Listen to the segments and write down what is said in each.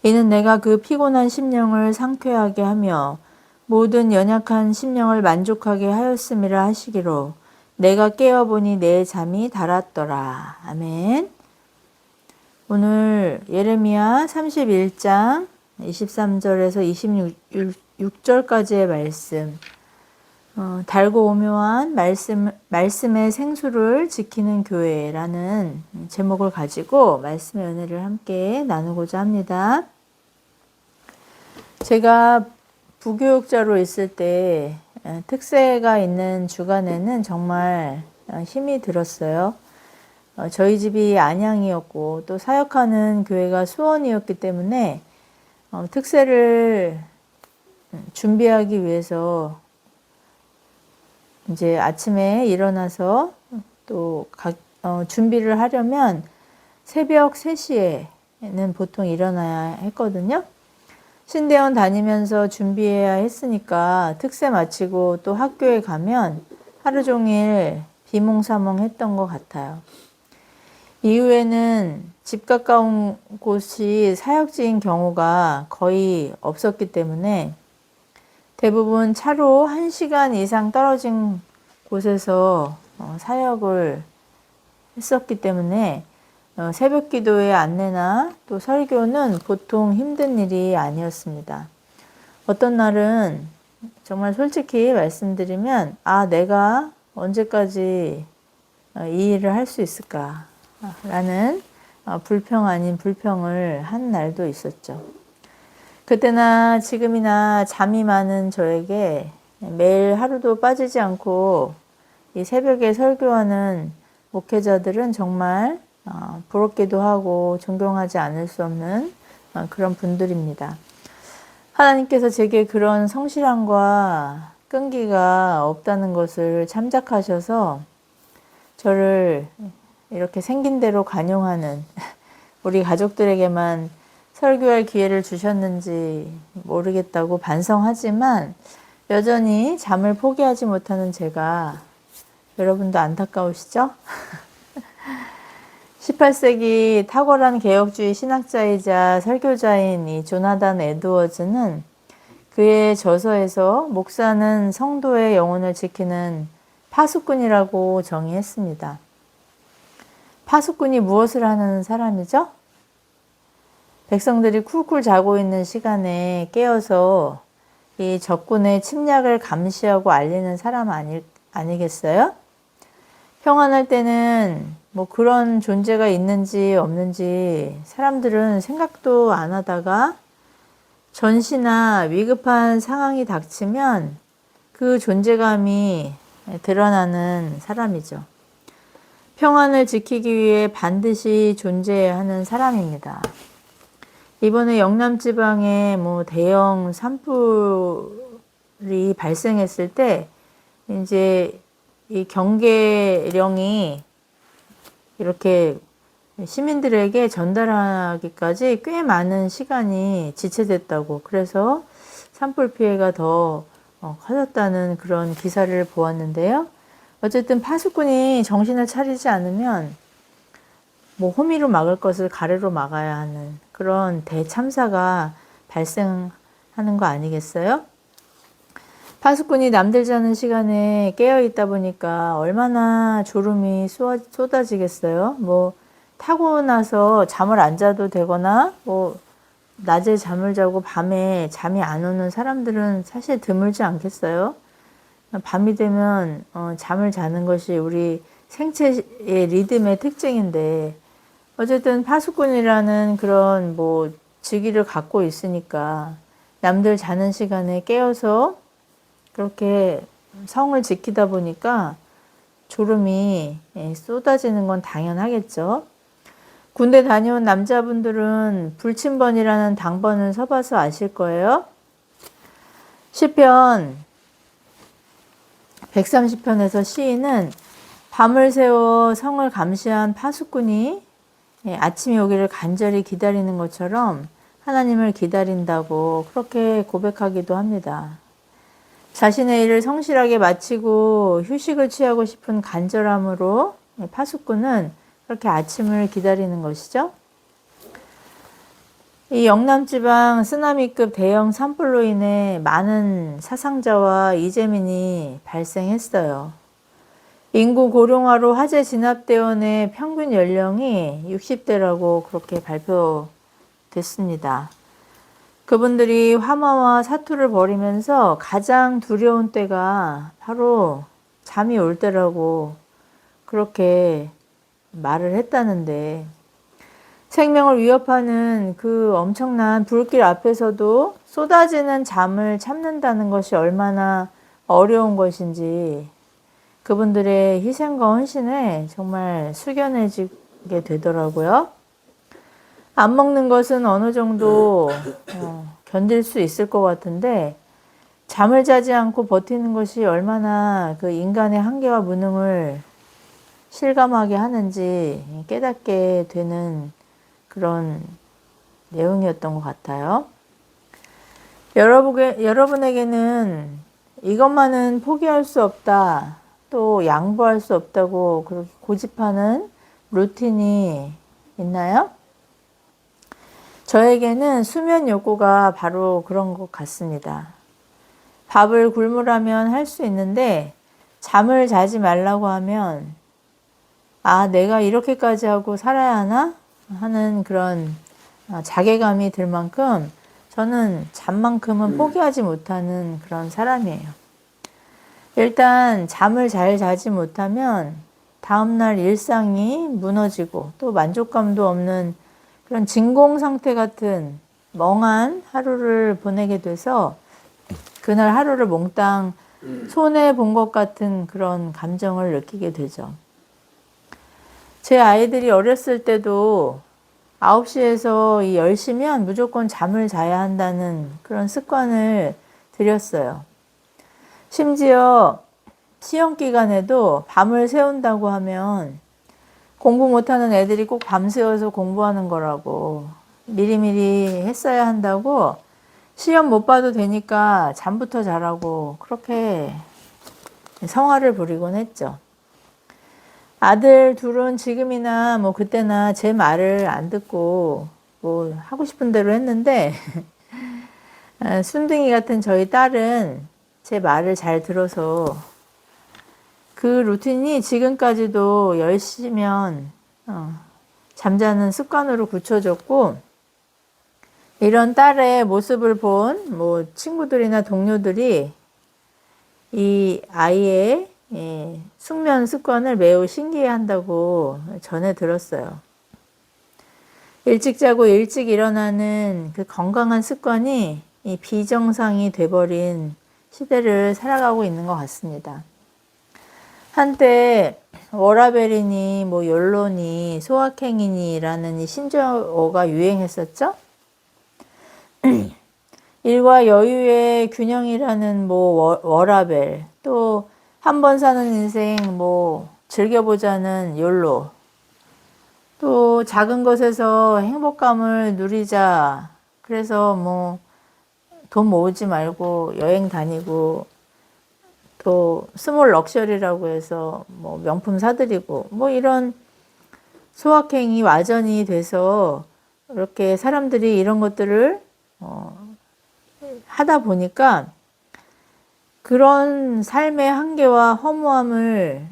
이는 내가 그 피곤한 심령을 상쾌하게 하며 모든 연약한 심령을 만족하게 하였음이라 하시기로 내가 깨어보니 내 잠이 달았더라. 아멘. 오늘 예레미야 31장 23절에서 26절까지의 말씀, 달고 오묘한 말씀의 생수를 지키는 교회라는 제목을 가지고 말씀의 은혜를 함께 나누고자 합니다. 제가 부교육자로 있을 때 특세가 있는 주간에는 정말 힘이 들었어요. 저희 집이 안양이었고 또 사역하는 교회가 수원이었기 때문에 특세를 준비하기 위해서 이제 아침에 일어나서 또 준비를 하려면 새벽 3시에는 보통 일어나야 했거든요. 신대원 다니면서 준비해야 했으니까 특세 마치고 또 학교에 가면 하루 종일 비몽사몽 했던 것 같아요. 이후에는 집 가까운 곳이 사역지인 경우가 거의 없었기 때문에 대부분 차로 1시간 이상 떨어진 곳에서 사역을 했었기 때문에 새벽 기도의 안내나 또 설교는 보통 힘든 일이 아니었습니다. 어떤 날은 정말 솔직히 말씀드리면 내가 언제까지 이 일을 할 수 있을까 라는 불평 아닌 불평을 한 날도 있었죠. 그때나 지금이나 잠이 많은 저에게 매일 하루도 빠지지 않고 이 새벽에 설교하는 목회자들은 정말 부럽기도 하고 존경하지 않을 수 없는 그런 분들입니다. 하나님께서 제게 그런 성실함과 끈기가 없다는 것을 참작하셔서 저를 이렇게 생긴 대로 관용하는 우리 가족들에게만 설교할 기회를 주셨는지 모르겠다고 반성하지만 여전히 잠을 포기하지 못하는 제가 여러분도 안타까우시죠? 18세기 탁월한 개혁주의 신학자이자 설교자인 이 조나단 에드워즈는 그의 저서에서 목사는 성도의 영혼을 지키는 파수꾼이라고 정의했습니다. 파수꾼이 무엇을 하는 사람이죠? 백성들이 쿨쿨 자고 있는 시간에 깨어서 이 적군의 침략을 감시하고 알리는 사람 아니겠어요? 평안할 때는 뭐 그런 존재가 있는지 없는지 사람들은 생각도 안 하다가 전시나 위급한 상황이 닥치면 그 존재감이 드러나는 사람이죠. 평안을 지키기 위해 반드시 존재해야 하는 사람입니다. 이번에 영남지방에 대형 산불이 발생했을 때 이제 이 경계령이 이렇게 시민들에게 전달하기까지 꽤 많은 시간이 지체됐다고, 그래서 산불 피해가 더 커졌다는 그런 기사를 보았는데요. 어쨌든 파수꾼이 정신을 차리지 않으면 호미로 막을 것을 가래로 막아야 하는 그런 대참사가 발생하는 거 아니겠어요? 파수꾼이 남들 자는 시간에 깨어 있다 보니까 얼마나 졸음이 쏟아지겠어요? 타고 나서 잠을 안 자도 되거나 낮에 잠을 자고 밤에 잠이 안 오는 사람들은 사실 드물지 않겠어요? 밤이 되면 잠을 자는 것이 우리 생체의 리듬의 특징인데, 어쨌든 파수꾼이라는 그런 직위를 갖고 있으니까 남들 자는 시간에 깨어서 그렇게 성을 지키다 보니까 졸음이 쏟아지는 건 당연하겠죠. 군대 다녀온 남자분들은 불침번이라는 당번을 서봐서 아실 거예요. 시편 130편에서 시인은 밤을 새워 성을 감시한 파수꾼이 아침이 오기를 간절히 기다리는 것처럼 하나님을 기다린다고 그렇게 고백하기도 합니다. 자신의 일을 성실하게 마치고 휴식을 취하고 싶은 간절함으로 파수꾼은 그렇게 아침을 기다리는 것이죠. 이 영남지방 쓰나미급 대형 산불로 인해 많은 사상자와 이재민이 발생했어요. 인구 고령화로 화재 진압대원의 평균 연령이 60대라고 그렇게 발표됐습니다. 그분들이 화마와 사투를 벌이면서 가장 두려운 때가 바로 잠이 올 때라고 그렇게 말을 했다는데, 생명을 위협하는 그 엄청난 불길 앞에서도 쏟아지는 잠을 참는다는 것이 얼마나 어려운 것인지 그분들의 희생과 헌신에 정말 숙연해지게 되더라고요. 안 먹는 것은 어느 정도 견딜 수 있을 것 같은데, 잠을 자지 않고 버티는 것이 얼마나 그 인간의 한계와 무능을 실감하게 하는지 깨닫게 되는 그런 내용이었던 것 같아요. 여러분에게는 이것만은 포기할 수 없다, 또 양보할 수 없다고 그렇게 고집하는 루틴이 있나요? 저에게는 수면 욕구가 바로 그런 것 같습니다. 밥을 굶으라면 할 수 있는데 잠을 자지 말라고 하면 내가 이렇게까지 하고 살아야 하나? 하는 그런 자괴감이 들 만큼 저는 잠만큼은 포기하지 못하는 그런 사람이에요. 일단 잠을 잘 자지 못하면 다음날 일상이 무너지고 또 만족감도 없는 그런 진공 상태 같은 멍한 하루를 보내게 돼서 그날 하루를 몽땅 손해본 것 같은 그런 감정을 느끼게 되죠. 제 아이들이 어렸을 때도 9시에서 10시면 무조건 잠을 자야 한다는 그런 습관을 들였어요. 심지어 시험 기간에도 밤을 새운다고 하면 공부 못하는 애들이 꼭 밤새워서 공부하는 거라고, 미리미리 했어야 한다고, 시험 못 봐도 되니까 잠부터 자라고 그렇게 성화를 부리곤 했죠. 아들 둘은 지금이나 뭐 그때나 제 말을 안 듣고 뭐 하고 싶은 대로 했는데 순둥이 같은 저희 딸은 제 말을 잘 들어서 그 루틴이 지금까지도 10시면 잠자는 습관으로 굳혀졌고, 이런 딸의 모습을 본 뭐 친구들이나 동료들이 이 아이의 숙면 습관을 매우 신기해한다고 전해 들었어요. 일찍 자고 일찍 일어나는 그 건강한 습관이 이 비정상이 돼버린 시대를 살아가고 있는 것 같습니다. 한때 워라벨이니 뭐 욜로니 소확행이니라는 이 신조어가 유행했었죠. 일과 여유의 균형이라는 뭐 워라벨, 또 한 번 사는 인생 뭐 즐겨보자는 욜로, 또 작은 것에서 행복감을 누리자, 그래서 뭐 돈 모으지 말고 여행 다니고, 또 스몰 럭셔리라고 해서 뭐 명품 사드리고, 뭐 이런 소확행이 와전이 돼서 이렇게 사람들이 이런 것들을 하다 보니까 그런 삶의 한계와 허무함을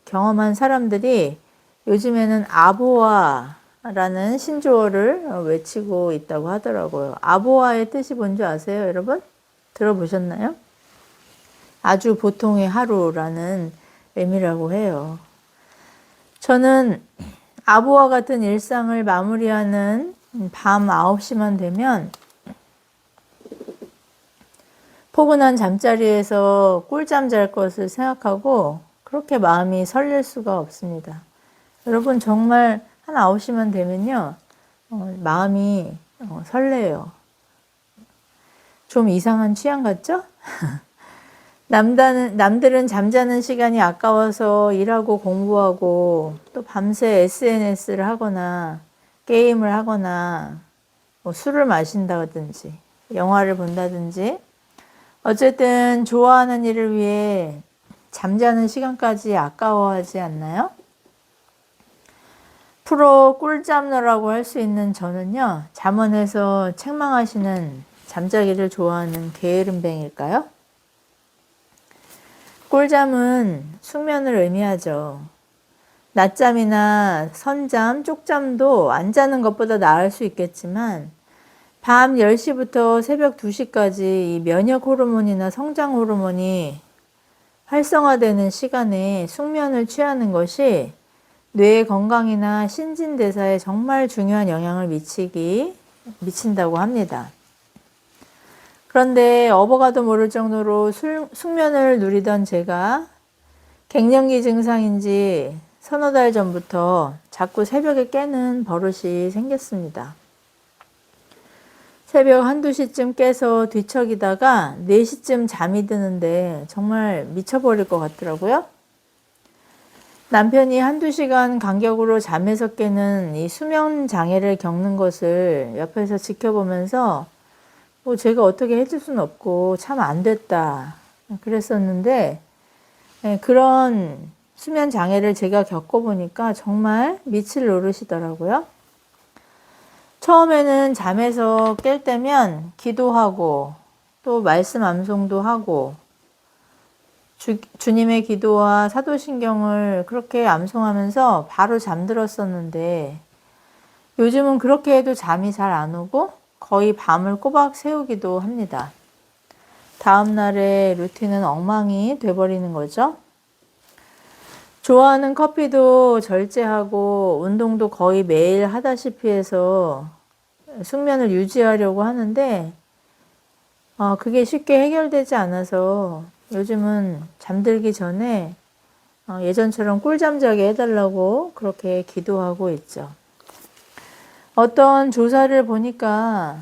경험한 사람들이 요즘에는 아보아라는 신조어를 외치고 있다고 하더라고요. 아보아의 뜻이 뭔지 아세요, 여러분? 들어보셨나요? 아주 보통의 하루라는 의미라고 해요. 저는 아보아 같은 일상을 마무리하는 밤 9시만 되면 포근한 잠자리에서 꿀잠 잘 것을 생각하고 그렇게 마음이 설렐 수가 없습니다. 여러분 정말 한 9시만 되면요 마음이 설레요. 좀 이상한 취향 같죠? 남들은 잠자는 시간이 아까워서 일하고 공부하고 또 밤새 SNS를 하거나 게임을 하거나 뭐 술을 마신다든지 영화를 본다든지, 어쨌든 좋아하는 일을 위해 잠자는 시간까지 아까워하지 않나요? 프로 꿀잠너라고 할 수 있는 저는요, 잠원에서 책망하시는 잠자기를 좋아하는 게으름뱅일까요? 꿀잠은 숙면을 의미하죠. 낮잠이나 선잠, 쪽잠도 안 자는 것보다 나을 수 있겠지만 밤 10시부터 새벽 2시까지 이 면역 호르몬이나 성장 호르몬이 활성화되는 시간에 숙면을 취하는 것이 뇌 건강이나 신진대사에 정말 중요한 영향을 미친다고 합니다. 그런데 업어가도 모를 정도로 숙면을 누리던 제가 갱년기 증상인지 서너 달 전부터 자꾸 새벽에 깨는 버릇이 생겼습니다. 새벽 1~2시쯤 깨서 뒤척이다가 4시쯤 잠이 드는데 정말 미쳐버릴 것 같더라고요. 남편이 1~2시간 간격으로 잠에서 깨는 이 수면 장애를 겪는 것을 옆에서 지켜보면서 제가 어떻게 해줄 수는 없고 참 안 됐다 그랬었는데, 그런 수면 장애를 제가 겪어보니까 정말 밑을 노르시더라고요. 처음에는 잠에서 깰 때면 기도하고 또 말씀 암송도 하고 주님의 기도와 사도신경을 그렇게 암송하면서 바로 잠들었었는데, 요즘은 그렇게 해도 잠이 잘 안 오고 거의 밤을 꼬박 새우기도 합니다. 다음 날의 루틴은 엉망이 돼버리는 거죠. 좋아하는 커피도 절제하고 운동도 거의 매일 하다시피 해서 숙면을 유지하려고 하는데 그게 쉽게 해결되지 않아서 요즘은 잠들기 전에 예전처럼 꿀잠 자게 해달라고 그렇게 기도하고 있죠. 어떤 조사를 보니까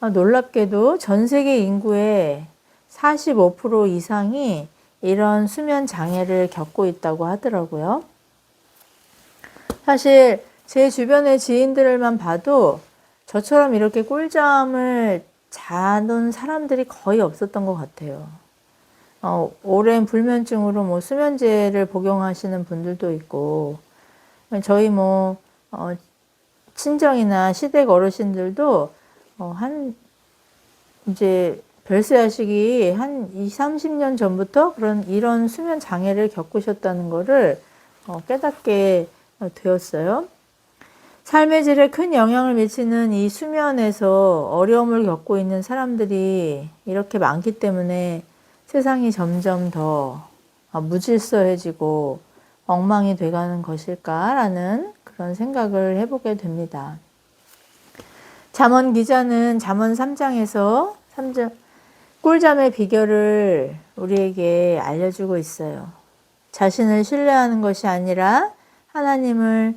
놀랍게도 전 세계 인구의 45% 이상이 이런 수면 장애를 겪고 있다고 하더라고요. 사실 제 주변의 지인들만 봐도 저처럼 이렇게 꿀잠을 자는 사람들이 거의 없었던 것 같아요. 오랜 불면증으로 수면제를 복용하시는 분들도 있고, 저희 친정이나 시댁 어르신들도 이제 별세하시기 한 20~30년 전부터 이런 수면 장애를 겪으셨다는 것을 깨닫게 되었어요. 삶의 질에 큰 영향을 미치는 이 수면에서 어려움을 겪고 있는 사람들이 이렇게 많기 때문에 세상이 점점 더 무질서해지고 엉망이 돼가는 것일까라는 그런 생각을 해보게 됩니다. 잠언 기자는 잠언 3장에서 꿀잠의 비결을 우리에게 알려주고 있어요. 자신을 신뢰하는 것이 아니라 하나님을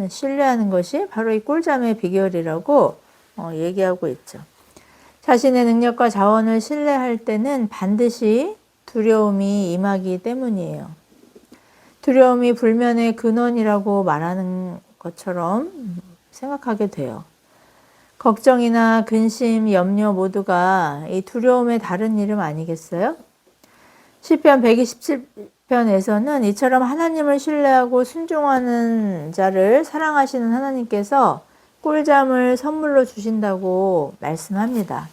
신뢰하는 것이 바로 이 꿀잠의 비결이라고 얘기하고 있죠. 자신의 능력과 자원을 신뢰할 때는 반드시 두려움이 임하기 때문이에요. 두려움이 불면의 근원이라고 말하는 것처럼 생각하게 돼요. 걱정이나 근심, 염려 모두가 이 두려움의 다른 이름 아니겠어요? 시편 127편에서는 이처럼 하나님을 신뢰하고 순종하는 자를 사랑하시는 하나님께서 꿀잠을 선물로 주신다고 말씀합니다.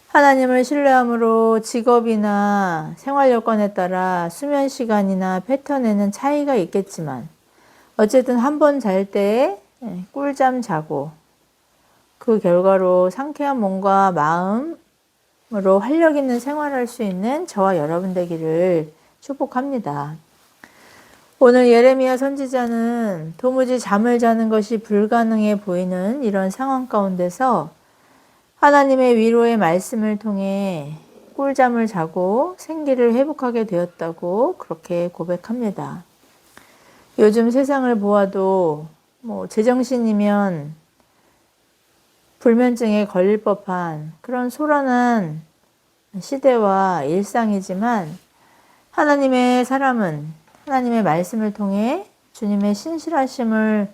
하나님을 신뢰함으로 직업이나 생활 여건에 따라 수면 시간이나 패턴에는 차이가 있겠지만 어쨌든 한 번 잘 때 꿀잠 자고 그 결과로 상쾌한 몸과 마음으로 활력 있는 생활할 수 있는 저와 여러분 되기를 축복합니다. 오늘 예레미야 선지자는 도무지 잠을 자는 것이 불가능해 보이는 이런 상황 가운데서 하나님의 위로의 말씀을 통해 꿀잠을 자고 생기를 회복하게 되었다고 그렇게 고백합니다. 요즘 세상을 보아도 제정신이면 불면증에 걸릴 법한 그런 소란한 시대와 일상이지만 하나님의 사람은 하나님의 말씀을 통해 주님의 신실하심을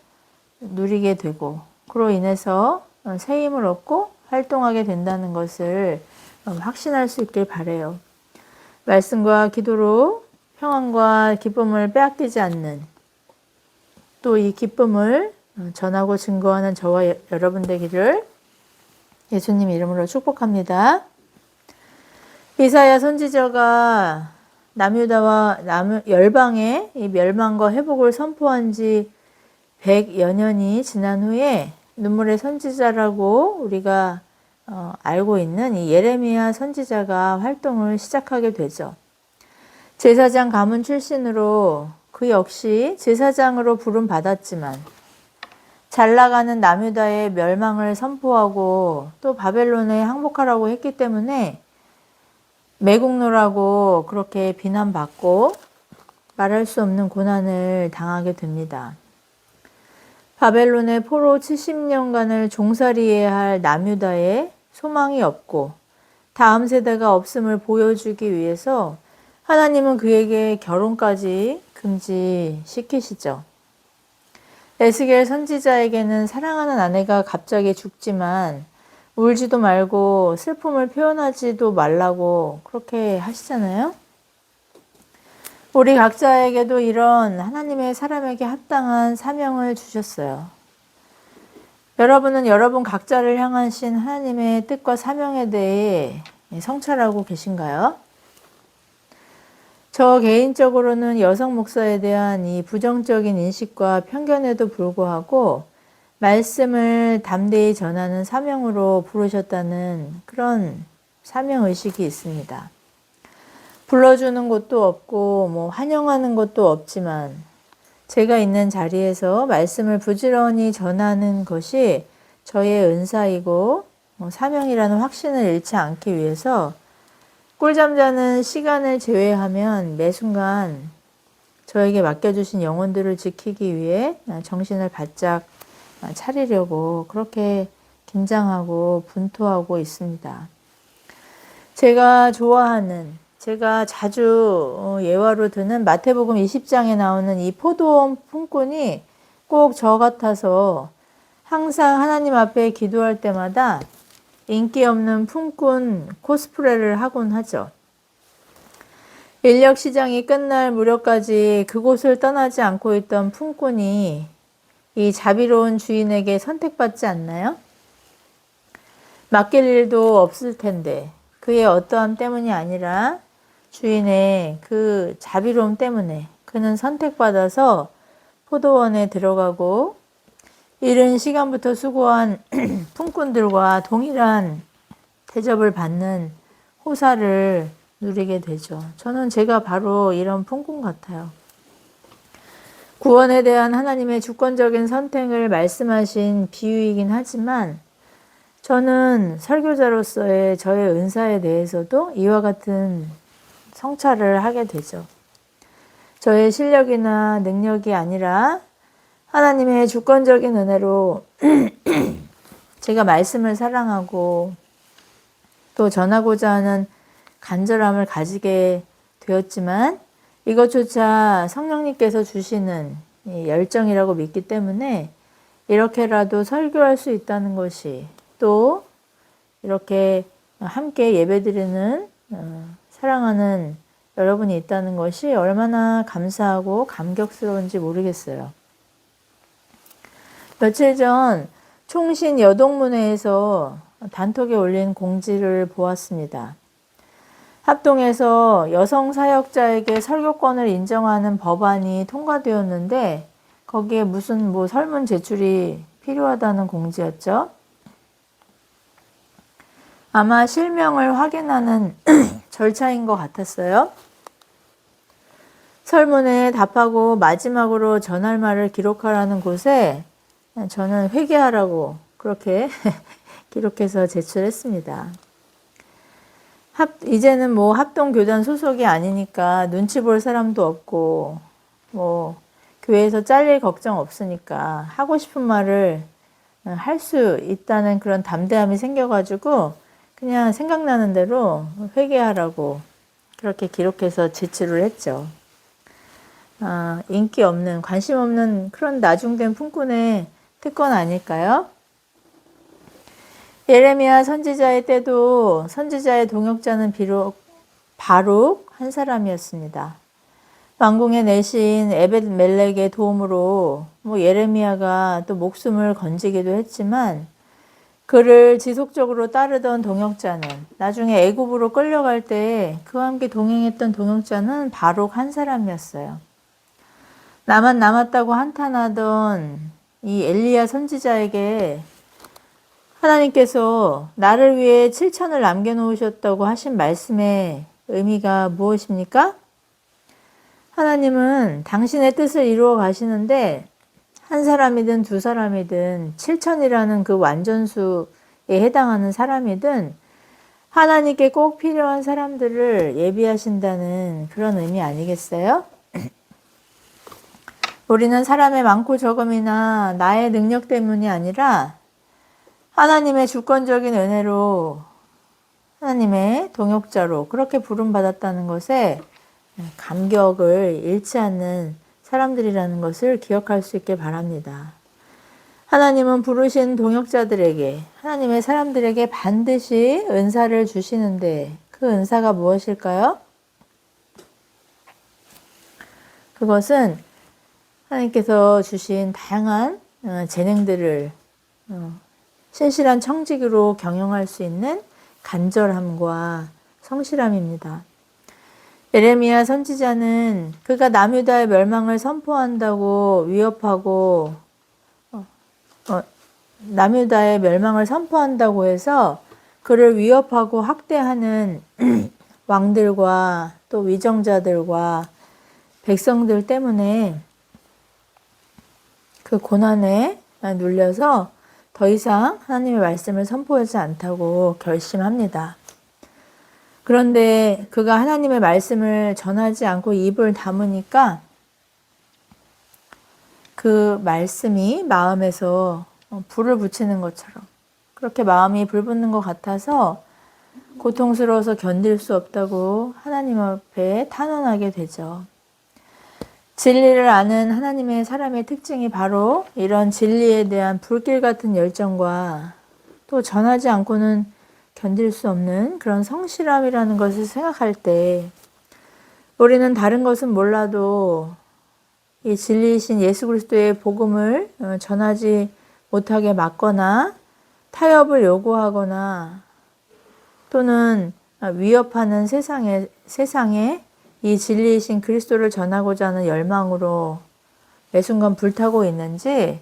누리게 되고 그로 인해서 새 힘을 얻고 활동하게 된다는 것을 확신할 수 있길 바라요. 말씀과 기도로 평안과 기쁨을 빼앗기지 않는 또 이 기쁨을 전하고 증거하는 저와 여러분 되기를 예수님 이름으로 축복합니다. 이사야 선지자가 남유다와 열방의 이 멸망과 회복을 선포한 지 100여 년이 지난 후에 눈물의 선지자라고 우리가 알고 있는 이 예레미야 선지자가 활동을 시작하게 되죠. 제사장 가문 출신으로 그 역시 제사장으로 부름 받았지만 잘 나가는 남유다의 멸망을 선포하고 또 바벨론에 항복하라고 했기 때문에 매국노라고 그렇게 비난받고 말할 수 없는 고난을 당하게 됩니다. 바벨론의 포로 70년간을 종살이해야 할 남유다에 소망이 없고 다음 세대가 없음을 보여주기 위해서 하나님은 그에게 결혼까지 금지시키시죠. 에스겔 선지자에게는 사랑하는 아내가 갑자기 죽지만 울지도 말고 슬픔을 표현하지도 말라고 그렇게 하시잖아요. 우리 각자에게도 이런 하나님의 사람에게 합당한 사명을 주셨어요. 여러분은 여러분 각자를 향하신 하나님의 뜻과 사명에 대해 성찰하고 계신가요? 저 개인적으로는 여성 목사에 대한 이 부정적인 인식과 편견에도 불구하고 말씀을 담대히 전하는 사명으로 부르셨다는 그런 사명의식이 있습니다. 불러주는 것도 없고 환영하는 것도 없지만 제가 있는 자리에서 말씀을 부지런히 전하는 것이 저의 은사이고 사명이라는 확신을 잃지 않기 위해서 꿀잠 자는 시간을 제외하면 매 순간 저에게 맡겨주신 영혼들을 지키기 위해 정신을 바짝 차리려고 그렇게 긴장하고 분투하고 있습니다. 제가 좋아하는, 제가 자주 예화로 드는 마태복음 20장에 나오는 이 포도원 품꾼이 꼭 저 같아서 항상 하나님 앞에 기도할 때마다 인기 없는 품꾼 코스프레를 하곤 하죠. 인력 시장이 끝날 무렵까지 그곳을 떠나지 않고 있던 품꾼이 이 자비로운 주인에게 선택받지 않나요? 맡길 일도 없을 텐데 그의 어떠함 때문이 아니라 주인의 그 자비로움 때문에 그는 선택받아서 포도원에 들어가고 이른 시간부터 수고한 품꾼들과 동일한 대접을 받는 호사를 누리게 되죠. 저는 제가 바로 이런 품꾼 같아요. 구원에 대한 하나님의 주권적인 선택을 말씀하신 비유이긴 하지만 저는 설교자로서의 저의 은사에 대해서도 이와 같은 성찰을 하게 되죠. 저의 실력이나 능력이 아니라 하나님의 주권적인 은혜로 제가 말씀을 사랑하고 또 전하고자 하는 간절함을 가지게 되었지만 이것조차 성령님께서 주시는 열정이라고 믿기 때문에 이렇게라도 설교할 수 있다는 것이 또 이렇게 함께 예배드리는 사랑하는 여러분이 있다는 것이 얼마나 감사하고 감격스러운지 모르겠어요. 며칠 전 총신 여동문회에서 단톡에 올린 공지를 보았습니다. 합동에서 여성 사역자에게 설교권을 인정하는 법안이 통과되었는데 거기에 무슨 설문 제출이 필요하다는 공지였죠. 아마 실명을 확인하는 절차인 것 같았어요. 설문에 답하고 마지막으로 전할 말을 기록하라는 곳에 저는 회개하라고 그렇게 기록해서 제출했습니다. 이제는 합동교단 소속이 아니니까 눈치 볼 사람도 없고 교회에서 잘릴 걱정 없으니까 하고 싶은 말을 할 수 있다는 그런 담대함이 생겨가지고 그냥 생각나는 대로 회개하라고 그렇게 기록해서 제출을 했죠. 인기 없는, 관심 없는 그런 나중된 품꾼의 특권 아닐까요? 예레미야 선지자의 때도 선지자의 동역자는 비록 바룩 한 사람이었습니다. 왕궁의 내신 에벳멜렉의 도움으로 예레미야가 또 목숨을 건지기도 했지만 그를 지속적으로 따르던 동역자는 나중에 애굽으로 끌려갈 때 그와 함께 동행했던 동역자는 바로 한 사람이었어요. 나만 남았다고 한탄하던 이 엘리야 선지자에게 하나님께서 나를 위해 7천을 남겨놓으셨다고 하신 말씀의 의미가 무엇입니까? 하나님은 당신의 뜻을 이루어 가시는데 한 사람이든 두 사람이든 7천이라는 그 완전수에 해당하는 사람이든 하나님께 꼭 필요한 사람들을 예비하신다는 그런 의미 아니겠어요? 우리는 사람의 많고 적음이나 나의 능력 때문이 아니라 하나님의 주권적인 은혜로 하나님의 동역자로 그렇게 부름받았다는 것에 감격을 잃지 않는 사람들이라는 것을 기억할 수 있길 바랍니다. 하나님은 부르신 동역자들에게, 하나님의 사람들에게 반드시 은사를 주시는데 그 은사가 무엇일까요? 그것은 하나님께서 주신 다양한 재능들을 신실한 청지기로 경영할 수 있는 간절함과 성실함입니다. 예레미야 선지자는 그가 남유다의 멸망을 선포한다고 위협하고 남유다의 멸망을 선포한다고 해서 그를 위협하고 학대하는 왕들과 또 위정자들과 백성들 때문에 그 고난에 눌려서 더 이상 하나님의 말씀을 선포하지 않다고 결심합니다. 그런데 그가 하나님의 말씀을 전하지 않고 입을 다무니까 그 말씀이 마음에서 불을 붙이는 것처럼 그렇게 마음이 불붙는 것 같아서 고통스러워서 견딜 수 없다고 하나님 앞에 탄원하게 되죠. 진리를 아는 하나님의 사람의 특징이 바로 이런 진리에 대한 불길 같은 열정과 또 전하지 않고는 견딜 수 없는 그런 성실함이라는 것을 생각할 때 우리는 다른 것은 몰라도 이 진리이신 예수 그리스도의 복음을 전하지 못하게 막거나 타협을 요구하거나 또는 위협하는 세상에 이 진리이신 그리스도를 전하고자 하는 열망으로 매 순간 불타고 있는지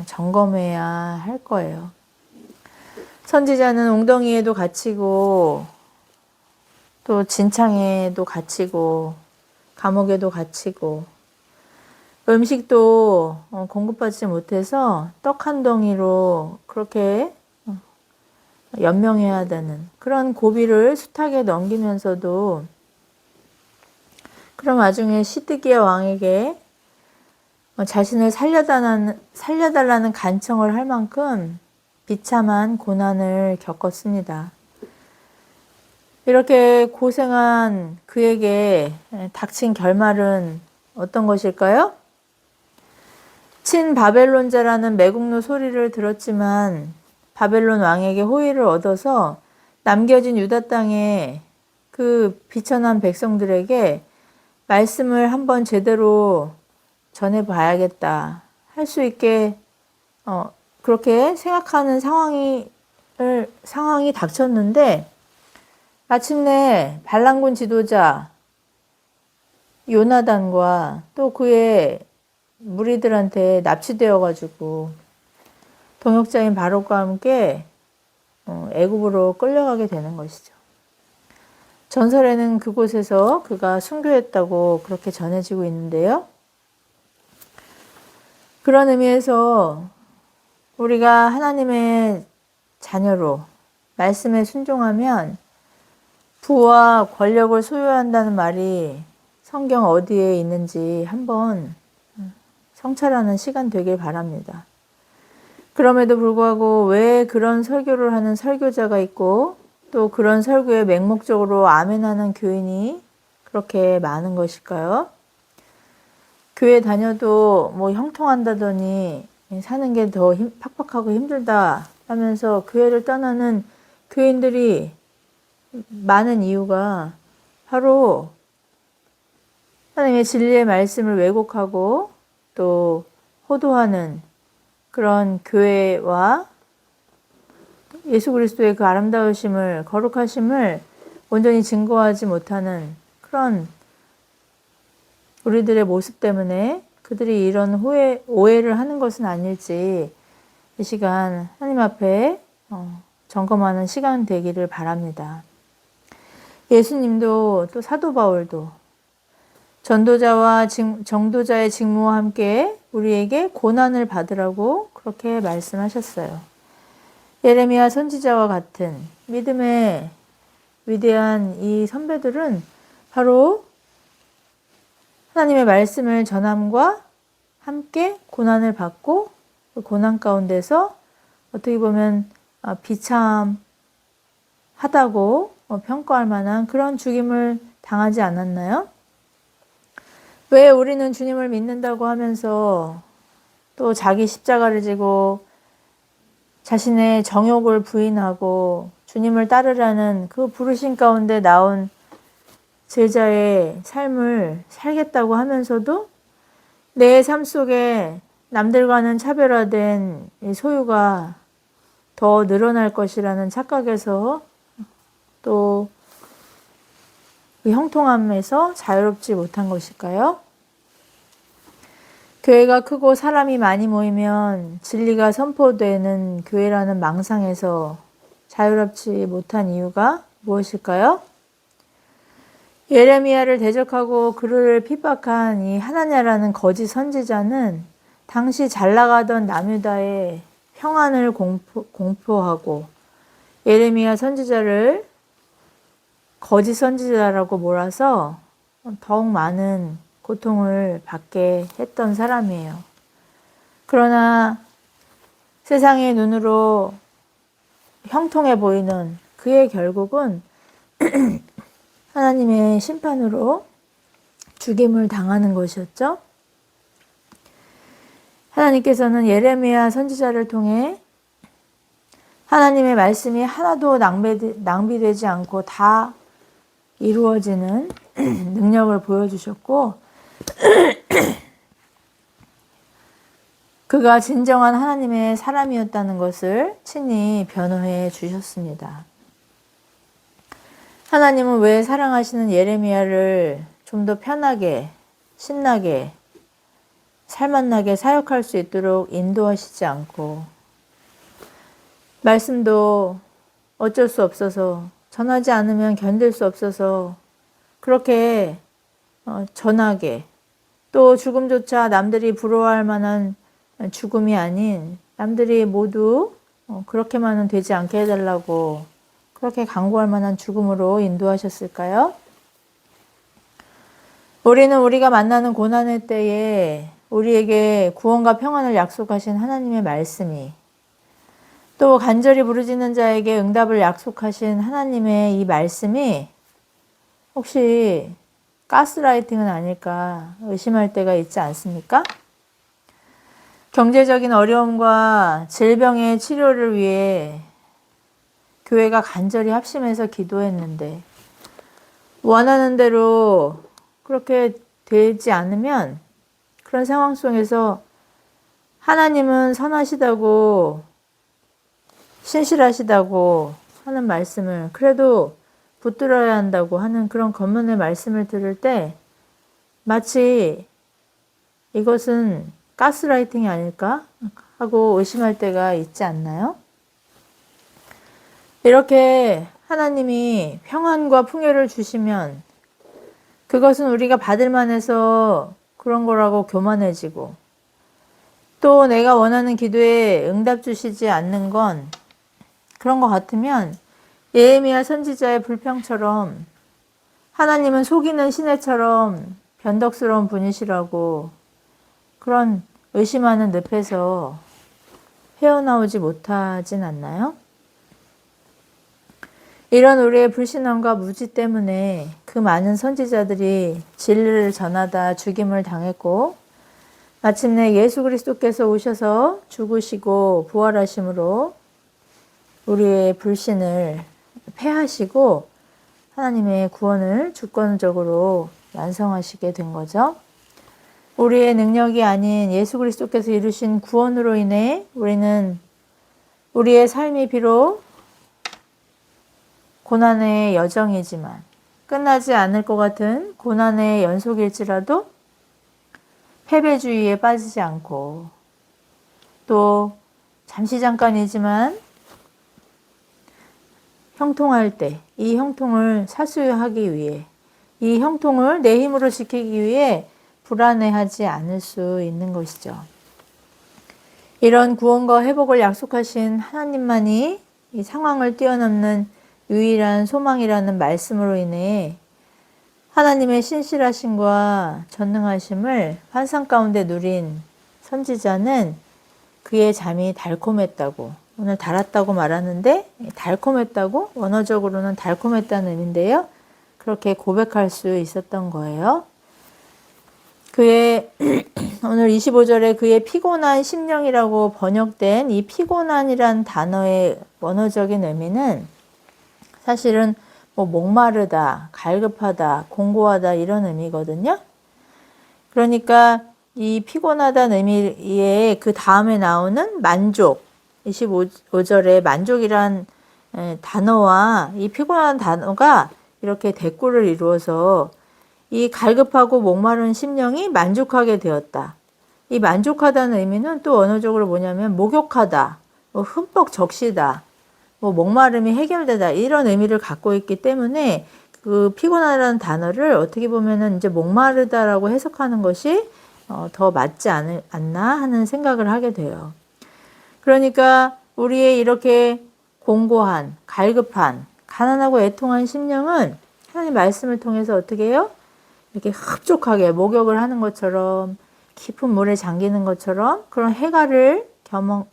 점검해야 할 거예요. 선지자는 웅덩이에도 갇히고 또 진창에도 갇히고 감옥에도 갇히고 음식도 공급받지 못해서 떡 한 덩이로 그렇게 연명해야 되는 그런 고비를 숱하게 넘기면서도 그런 와중에 시드기야 왕에게 자신을 살려달라는 간청을 할 만큼 비참한 고난을 겪었습니다. 이렇게 고생한 그에게 닥친 결말은 어떤 것일까요? 친바벨론자라는 매국노 소리를 들었지만 바벨론 왕에게 호의를 얻어서 남겨진 유다 땅에 그 비천한 백성들에게 말씀을 한번 제대로 전해봐야겠다 할 수 있게 그렇게 생각하는 상황이 닥쳤는데 마침내 발람군 지도자 요나단과 또 그의 무리들한테 납치되어 가지고 동역자인 바록과 함께 애굽으로 끌려가게 되는 것이죠. 전설에는 그곳에서 그가 순교했다고 그렇게 전해지고 있는데요. 그런 의미에서 우리가 하나님의 자녀로 말씀에 순종하면 부와 권력을 소유한다는 말이 성경 어디에 있는지 한번 성찰하는 시간 되길 바랍니다. 그럼에도 불구하고 왜 그런 설교를 하는 설교자가 있고 또 그런 설교에 맹목적으로 아멘하는 교인이 그렇게 많은 것일까요? 교회 다녀도 형통한다더니 사는 게 더 팍팍하고 힘들다 하면서 교회를 떠나는 교인들이 많은 이유가 바로 하나님의 진리의 말씀을 왜곡하고 또 호도하는 그런 교회와 예수 그리스도의 그 아름다우심을, 거룩하심을 온전히 증거하지 못하는 그런 우리들의 모습 때문에 그들이 이런 오해를 하는 것은 아닐지 이 시간 하나님 앞에 점검하는 시간 되기를 바랍니다. 예수님도 또 사도 바울도 전도자와 정도자의 직무와 함께 우리에게 고난을 받으라고 그렇게 말씀하셨어요. 예레미야 선지자와 같은 믿음의 위대한 이 선배들은 바로 하나님의 말씀을 전함과 함께 고난을 받고 그 고난 가운데서 어떻게 보면 비참하다고 평가할 만한 그런 죽임을 당하지 않았나요? 왜 우리는 주님을 믿는다고 하면서 또 자기 십자가를 지고 자신의 정욕을 부인하고 주님을 따르라는 그 부르심 가운데 나온 제자의 삶을 살겠다고 하면서도 내 삶 속에 남들과는 차별화된 소유가 더 늘어날 것이라는 착각에서 또 그 형통함에서 자유롭지 못한 것일까요? 교회가 크고 사람이 많이 모이면 진리가 선포되는 교회라는 망상에서 자유롭지 못한 이유가 무엇일까요? 예레미야를 대적하고 그를 핍박한 이 하나냐라는 거짓 선지자는 당시 잘나가던 남유다의 평안을 공포하고 예레미야 선지자를 거짓 선지자라고 몰아서 더욱 많은 고통을 받게 했던 사람이에요. 그러나 세상의 눈으로 형통해 보이는 그의 결국은 하나님의 심판으로 죽임을 당하는 것이었죠. 하나님께서는 예레미야 선지자를 통해 하나님의 말씀이 하나도 낭비되지 않고 다 이루어지는 능력을 보여주셨고 그가 진정한 하나님의 사람이었다는 것을 친히 변호해 주셨습니다. 하나님은 왜 사랑하시는 예레미야를 좀 더 편하게, 신나게, 살맛나게 사역할 수 있도록 인도하시지 않고 말씀도 어쩔 수 없어서 전하지 않으면 견딜 수 없어서 그렇게 전하게 또 죽음조차 남들이 부러워할 만한 죽음이 아닌 남들이 모두 그렇게만은 되지 않게 해달라고 그렇게 간구할 만한 죽음으로 인도하셨을까요? 우리는 우리가 만나는 고난의 때에 우리에게 구원과 평안을 약속하신 하나님의 말씀이 또 간절히 부르짖는 자에게 응답을 약속하신 하나님의 이 말씀이 혹시 가스라이팅은 아닐까 의심할 때가 있지 않습니까? 경제적인 어려움과 질병의 치료를 위해 교회가 간절히 합심해서 기도했는데 원하는 대로 그렇게 되지 않으면 그런 상황 속에서 하나님은 선하시다고 신실하시다고 하는 말씀을 그래도 붙들어야 한다고 하는 그런 권면의 말씀을 들을 때 마치 이것은 가스라이팅이 아닐까 하고 의심할 때가 있지 않나요? 이렇게 하나님이 평안과 풍요를 주시면 그것은 우리가 받을 만해서 그런 거라고 교만해지고 또 내가 원하는 기도에 응답 주시지 않는 건 그런 것 같으면 예레미야 선지자의 불평처럼 하나님은 속이는 시내처럼 변덕스러운 분이시라고 그런 의심하는 늪에서 헤어나오지 못하진 않나요? 이런 우리의 불신함과 무지 때문에 그 많은 선지자들이 진리를 전하다 죽임을 당했고 마침내 예수 그리스도께서 오셔서 죽으시고 부활하심으로 우리의 불신을 패하시고 하나님의 구원을 주권적으로 완성하시게 된 거죠. 우리의 능력이 아닌 예수 그리스도께서 이루신 구원으로 인해 우리는 우리의 삶이 비록 고난의 여정이지만, 끝나지 않을 것 같은 고난의 연속일지라도 패배주의에 빠지지 않고, 또 잠시 잠깐이지만 형통할 때 이 형통을 사수하기 위해, 이 형통을 내 힘으로 지키기 위해 불안해하지 않을 수 있는 것이죠. 이런 구원과 회복을 약속하신 하나님만이 이 상황을 뛰어넘는 유일한 소망이라는 말씀으로 인해 하나님의 신실하심과 전능하심을 환상 가운데 누린 선지자는 그의 잠이 달콤했다고, 오늘 달았다고 말하는데 달콤했다고, 원어적으로는 달콤했다는 의미인데요. 그렇게 고백할 수 있었던 거예요. 그의 오늘 25절에 그의 피곤한 심령이라고 번역된 이 피곤한이란 단어의 원어적인 의미는 사실은 뭐 목마르다, 갈급하다, 공고하다 이런 의미거든요. 그러니까 이 피곤하다는 의미에 그 다음에 나오는 만족, 25절에 만족이란 단어와 이 피곤한 단어가 이렇게 대꾸를 이루어서 이 갈급하고 목마른 심령이 만족하게 되었다. 이 만족하다는 의미는 또 언어적으로 뭐냐면 목욕하다, 뭐 흠뻑 적시다, 뭐 목마름이 해결되다 이런 의미를 갖고 있기 때문에 그 피곤하다는 단어를 어떻게 보면은 이제 목마르다라고 해석하는 것이 더 맞지 않나 하는 생각을 하게 돼요. 그러니까 우리의 이렇게 공고한, 갈급한, 가난하고 애통한 심령은 하나님 말씀을 통해서 어떻게 해요? 이렇게 흡족하게 목욕을 하는 것처럼, 깊은 물에 잠기는 것처럼 그런 해갈을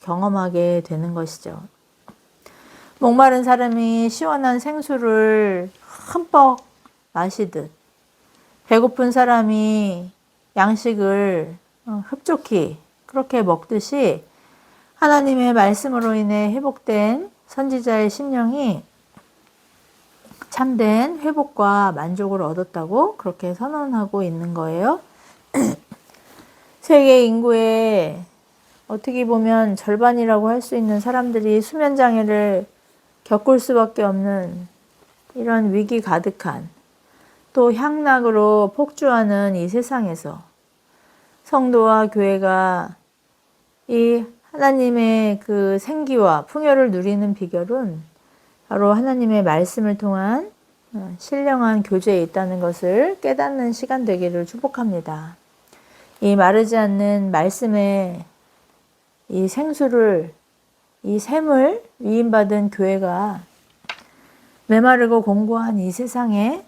경험하게 되는 것이죠. 목마른 사람이 시원한 생수를 흠뻑 마시듯, 배고픈 사람이 양식을 흡족히 그렇게 먹듯이 하나님의 말씀으로 인해 회복된 선지자의 심령이 참된 회복과 만족을 얻었다고 그렇게 선언하고 있는 거예요. 세계 인구의 어떻게 보면 절반이라고 할 수 있는 사람들이 수면장애를 겪을 수밖에 없는 이런 위기 가득한, 또 향락으로 폭주하는 이 세상에서 성도와 교회가 이 하나님의 그 생기와 풍요를 누리는 비결은 바로 하나님의 말씀을 통한 신령한 교제에 있다는 것을 깨닫는 시간 되기를 축복합니다. 이 마르지 않는 말씀의 이 생수를, 이 샘을 위임받은 교회가 메마르고 공고한 이 세상에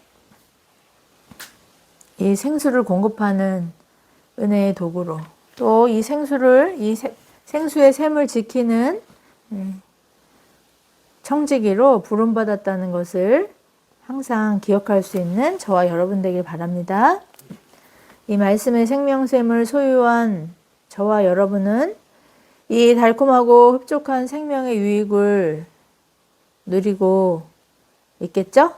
이 생수를 공급하는 은혜의 도구로, 또 이 생수를, 생수의 샘을 지키는 청지기로 부름받았다는 것을 항상 기억할 수 있는 저와 여러분 되길 바랍니다. 이 말씀의 생명샘을 소유한 저와 여러분은 이 달콤하고 흡족한 생명의 유익을 누리고 있겠죠?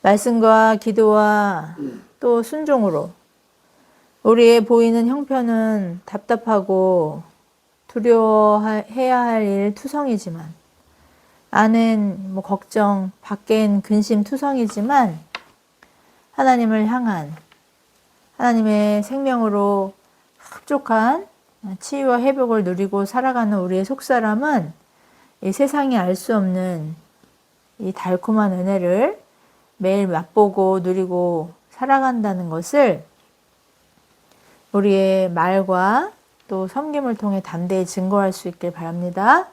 말씀과 기도와 또 순종으로 우리의 보이는 형편은 답답하고 두려워해야 할 일 투성이지만, 안은 뭐 걱정, 밖엔 근심 투성이지만 하나님을 향한, 하나님의 생명으로 흡족한 치유와 회복을 누리고 살아가는 우리의 속사람은 이 세상이 알 수 없는 이 달콤한 은혜를 매일 맛보고 누리고 살아간다는 것을 우리의 말과 또 섬김을 통해 담대히 증거할 수 있길 바랍니다.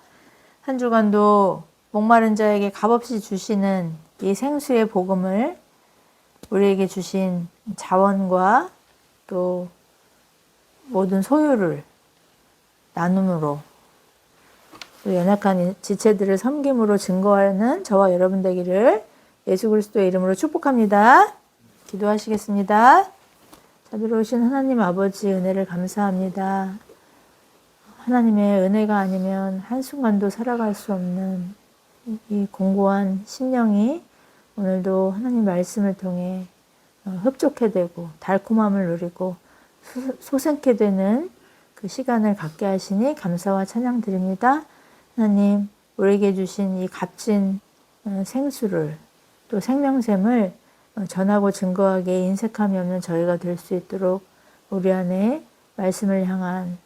한 주간도 목마른 자에게 값없이 주시는 이 생수의 복음을 우리에게 주신 자원과 또 모든 소유를 나눔으로, 또 연약한 지체들을 섬김으로 증거하는 저와 여러분 되기를 예수 그리스도의 이름으로 축복합니다. 기도하시겠습니다. 자비로우신 하나님 아버지 은혜를 감사합니다. 하나님의 은혜가 아니면 한순간도 살아갈 수 없는 이 공고한 심령이 오늘도 하나님 말씀을 통해 흡족해 되고 달콤함을 누리고 소생케 되는 그 시간을 갖게 하시니 감사와 찬양 드립니다. 하나님, 우리에게 주신 이 값진 생수를 또 생명샘을 전하고 증거하게 인색함이 없는 저희가 될 수 있도록 우리 안에 말씀을 향한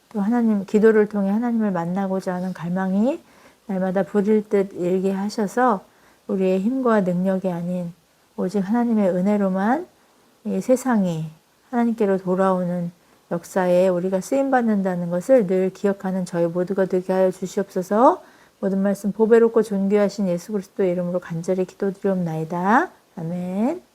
또 하나님, 기도를 통해 하나님을 만나고자 하는 갈망이 날마다 부릴 듯 일게 하셔서 우리의 힘과 능력이 아닌 오직 하나님의 은혜로만 이 세상이 하나님께로 돌아오는 역사에 우리가 쓰임받는다는 것을 늘 기억하는 저희 모두가 되게 하여 주시옵소서. 모든 말씀 보배롭고 존귀하신 예수 그리스도의 이름으로 간절히 기도드리옵나이다. 아멘.